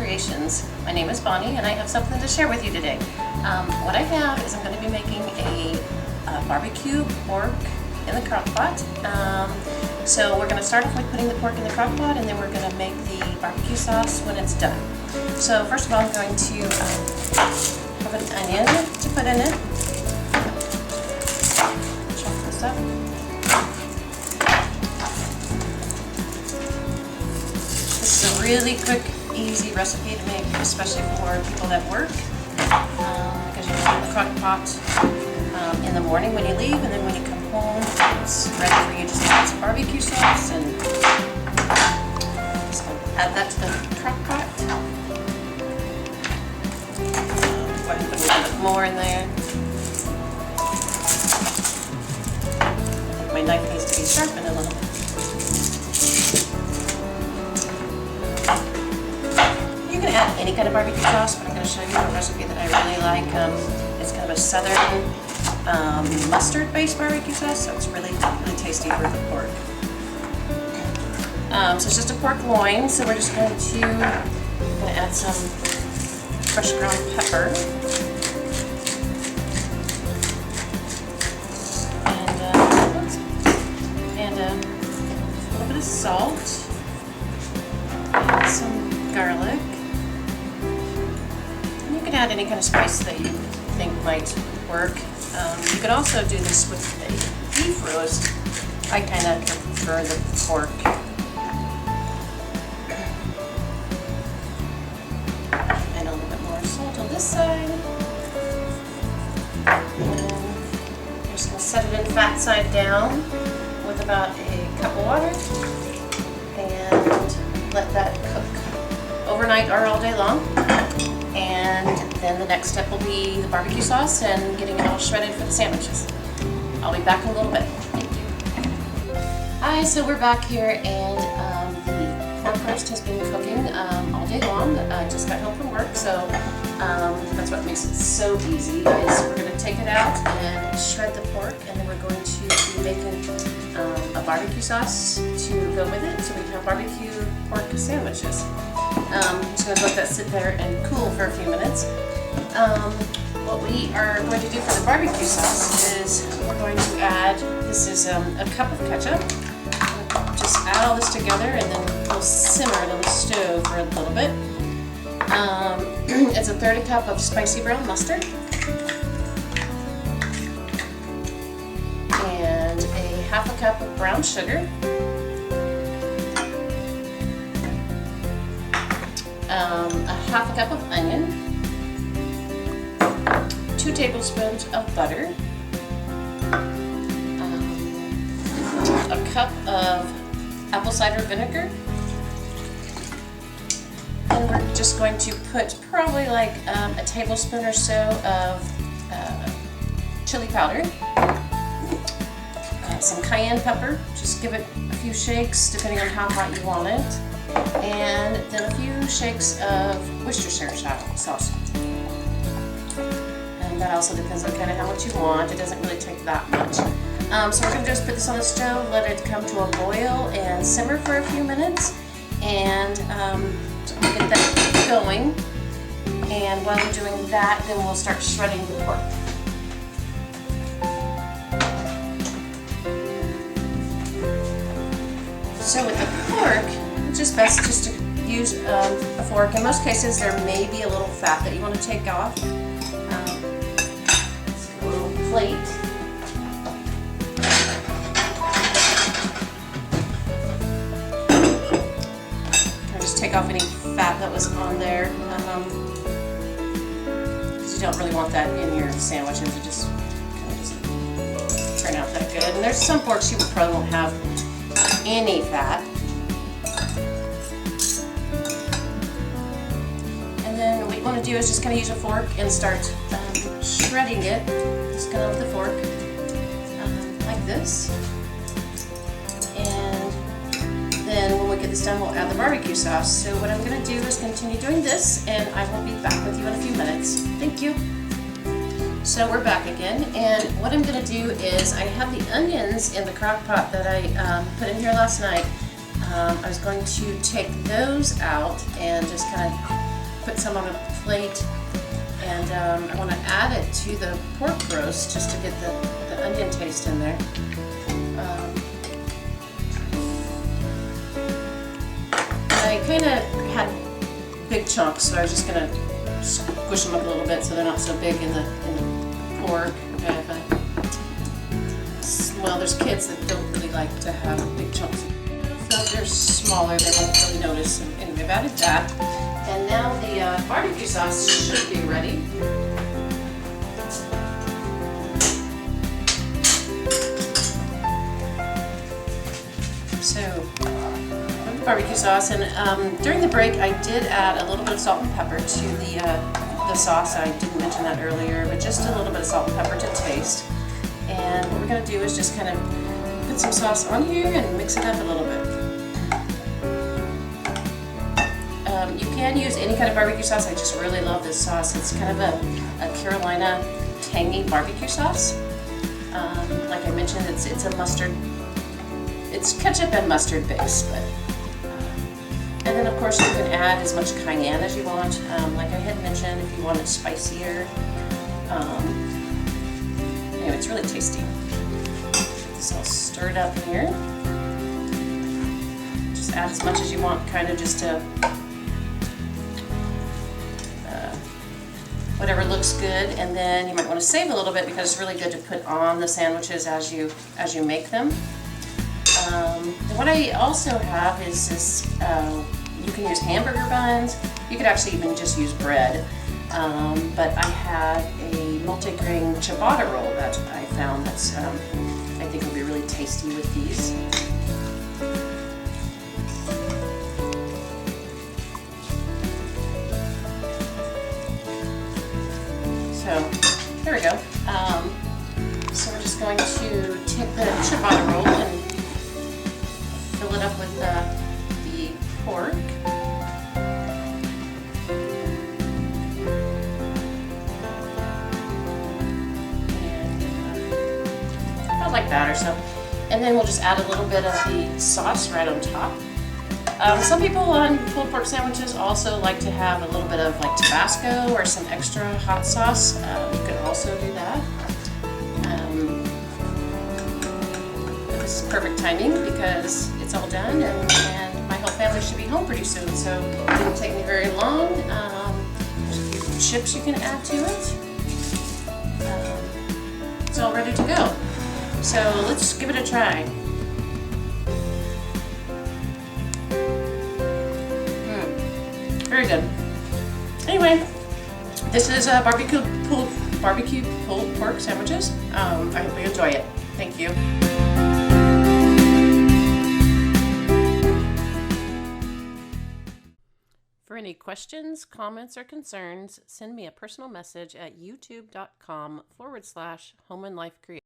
Creations. My name is Bonnie and I have something to share with you today. What I have is I'm going to be making a barbecue pork in the crock pot. So we're going to start off with putting the pork in the crock pot, and then we're going to make the barbecue sauce when it's done. So first of all, I'm going to have an onion to put in it. Chop this up. This is a really quick, easy recipe to make, especially for people that work, because you can put it in the crock pot in the morning when you leave, and then when you come home, it's ready for you just to add some barbecue sauce, and just add that to the crock pot. Go ahead and put a little bit more in there. I think my knife needs to be sharpened a little bit. You can add any kind of barbecue sauce, but I'm going to show you a recipe that I really like. It's kind of a southern mustard-based barbecue sauce, so it's really tasty for the pork. So it's just a pork loin, so we're just going to add some fresh ground pepper. And a little bit of salt. And some garlic. You can add any kind of spice that you think might work. You could also do this with a beef roast. I kind of prefer the pork. And a little bit more salt on this side. And I'm just going to set it in fat side down with about a cup of water and let that cook overnight or all day long. And then the next step will be the barbecue sauce and getting it all shredded for the sandwiches. I'll be back in a little bit. Thank you. Hi, so we're back here, and the pork roast has been cooking all day long. I just got home from work, so that's what makes it so easy. Is we're going to take it out and shred the pork, and then we're going to be making a barbecue sauce to go with it, so we can have barbecue pork sandwiches. I'm just going to let that sit there and cool for a few minutes. What we are going to do for the barbecue sauce is we're going to add, this is a cup of ketchup. Just add all this together, and then we'll simmer it on the stove for a little bit. It's a 1/3 cup of spicy brown mustard. And a 1/2 cup of brown sugar. A 1/2 cup of onion, 2 tablespoons of butter, a cup of apple cider vinegar, and we're just going to put probably like a tablespoon or so of chili powder, some cayenne pepper, just give it a few shakes depending on how hot you want it. And then a few shakes of Worcestershire sauce. And that also depends on kind of how much you want. It doesn't really take that much. So we're going to just put this on the stove, let it come to a boil, and simmer for a few minutes. And get that going. And while we're doing that, then we'll start shredding the pork. So with the pork, it's just best just to use a fork. In most cases, there may be a little fat that you want to take off. A little plate. I'll just take off any fat that was on there, because you don't really want that in your sandwiches. It just kind of doesn't turn out that good. And there's some porks you probably won't have any fat. And then what you want to do is just kind of use a fork and start shredding it, just kind of with the fork, like this. And then when we get this done, we'll add the barbecue sauce. So what I'm going to do is continue doing this, and I will be back with you in a few minutes. Thank you. So we're back again, and what I'm going to do is I have the onions in the crock pot that I put in here last night. I was going to take those out and just kind of put some on a plate, and I want to add it to the pork roast just to get the onion taste in there. I kind of had big chunks, so I was just going to squish them up a little bit so they're not so big in the pork. Well, there's kids that don't really like to have big chunks. So if they're smaller, they won't really notice. And anyway, I've added that. And now the barbecue sauce should be ready. So, the barbecue sauce, and during the break I did add a little bit of salt and pepper to the sauce. I didn't mention that earlier, but just a little bit of salt and pepper to taste. And what we're going to do is just kind of put some sauce on here and mix it up a little bit. You can use any kind of barbecue sauce. I just really love this sauce. It's kind of a Carolina tangy barbecue sauce. Like I mentioned, it's a mustard. It's ketchup and mustard base, but and then of course you can add as much cayenne as you want. Like I had mentioned, if you want it spicier. Anyway, it's really tasty. This all stirred up here. Just add as much as you want, kind of just to whatever looks good, and then you might want to save a little bit because it's really good to put on the sandwiches as you make them. What I also have is this. You can use hamburger buns. You could actually even just use bread. But I had a multi-grain ciabatta roll that I found that's I think will be really tasty with these. So there we go. So we're just going to take the ciabatta roll and fill it up with the pork. Like that or so, and then we'll just add a little bit of the sauce right on top. Some people on pulled pork sandwiches also like to have a little bit of like Tabasco or some extra hot sauce. You could also do that. This is perfect timing because it's all done, and my whole family should be home pretty soon, so it didn't take me very long. There's a few chips you can add to it. It's all ready to go. So let's give it a try. Very good. Anyway, this is barbecue pulled pork sandwiches. I hope you enjoy it. Thank you. For any questions, comments, or concerns, send me a personal message at youtube.com/homeandlifecreation.